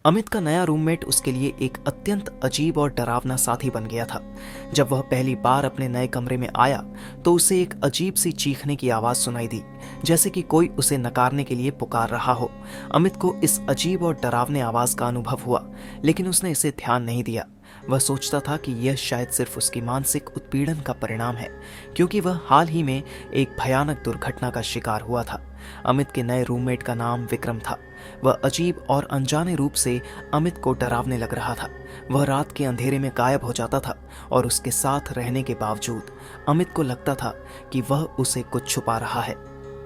अमित का नया रूममेट उसके लिए एक अत्यंत अजीब और डरावना साथी बन गया था। जब वह पहली बार अपने नए कमरे में आया तो उसे एक अजीब सी चीखने की आवाज सुनाई दी, जैसे कि कोई उसे नकारने के लिए पुकार रहा हो। अमित को इस अजीब और डरावने आवाज का अनुभव हुआ, लेकिन उसने इसे ध्यान नहीं दिया। वह सोचता था कि यह शायद सिर्फ उसकी मानसिक उत्पीड़न का परिणाम है, क्योंकि वह हाल ही में एक भयानक दुर्घटना का शिकार हुआ था। अमित के नए रूममेट का नाम विक्रम था। वह अजीब और अनजाने रूप से अमित को डरावने लग रहा था। वह रात के अंधेरे में गायब हो जाता था और उसके साथ रहने के बावजूद अमित को लगता था कि वह उसे कुछ छुपा रहा है।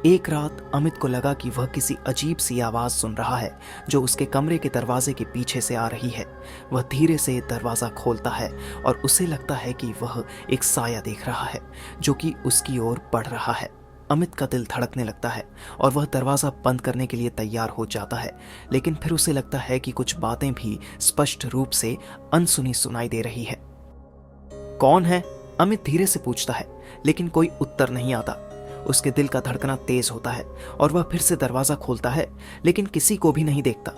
एक रात अमित को लगा कि वह किसी अजीब सी आवाज सुन रहा है जो उसके कमरे के दरवाजे के पीछे से आ रही है। वह धीरे से दरवाजा खोलता है और उसे लगता है कि वह एक साया देख रहा है जो कि उसकी ओर बढ़ रहा है। अमित का दिल धड़कने लगता है और वह दरवाजा बंद करने के लिए तैयार हो जाता है, लेकिन फिर उसे लगता है कि कुछ बातें भी स्पष्ट रूप से अनसुनी सुनाई दे रही है। कौन है? अमित धीरे से पूछता है, लेकिन कोई उत्तर नहीं आता। उसके दिल का धड़कना तेज होता है और वह फिर से दरवाजा खोलता है, लेकिन किसी को भी नहीं देखता।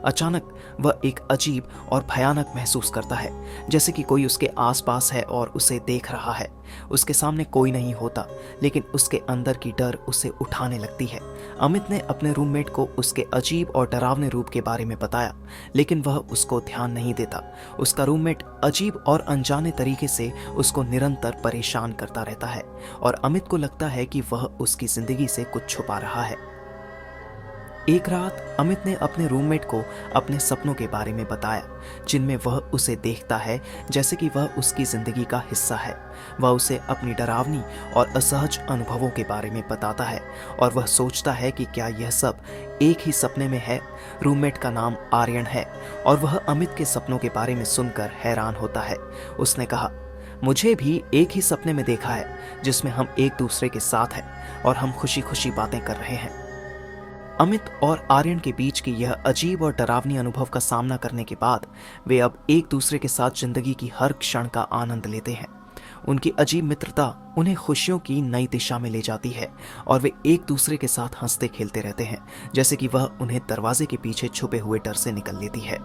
अचानक वह एक अजीब और भयानक महसूस करता है, जैसे कि कोई उसके आसपास है और उसे देख रहा है। उसके सामने कोई नहीं होता, लेकिन उसके अंदर की डर उसे उठाने लगती है। अमित ने अपने रूममेट को उसके अजीब और डरावने रूप के बारे में बताया, लेकिन वह उसको ध्यान नहीं देता। उसका रूममेट अजीब और अनजाने तरीके से उसको निरंतर परेशान करता रहता है और अमित को लगता है कि वह उसकी जिंदगी से कुछ छुपा रहा है। एक रात अमित ने अपने रूममेट को अपने सपनों के बारे में बताया, जिनमें वह उसे देखता है जैसे कि वह उसकी जिंदगी का हिस्सा है। वह उसे अपनी डरावनी और असहज अनुभवों के बारे में बताता है और वह सोचता है कि क्या यह सब एक ही सपने में है। रूममेट का नाम आर्यन है और वह अमित के सपनों के बारे में सुनकर हैरान होता है। उसने कहा, मुझे भी एक ही सपने में देखा है जिसमें हम एक दूसरे के साथ हैं और हम खुशी खुशी बातें कर रहे हैं। अमित और आर्यन के बीच की यह अजीब और डरावनी अनुभव का सामना करने के बाद वे अब एक दूसरे के साथ जिंदगी की हर क्षण का आनंद लेते हैं। उनकी अजीब मित्रता उन्हें खुशियों की नई दिशा में ले जाती है और वे एक दूसरे के साथ हंसते खेलते रहते हैं, जैसे कि वह उन्हें दरवाजे के पीछे छुपे हुए डर से निकल लेती है।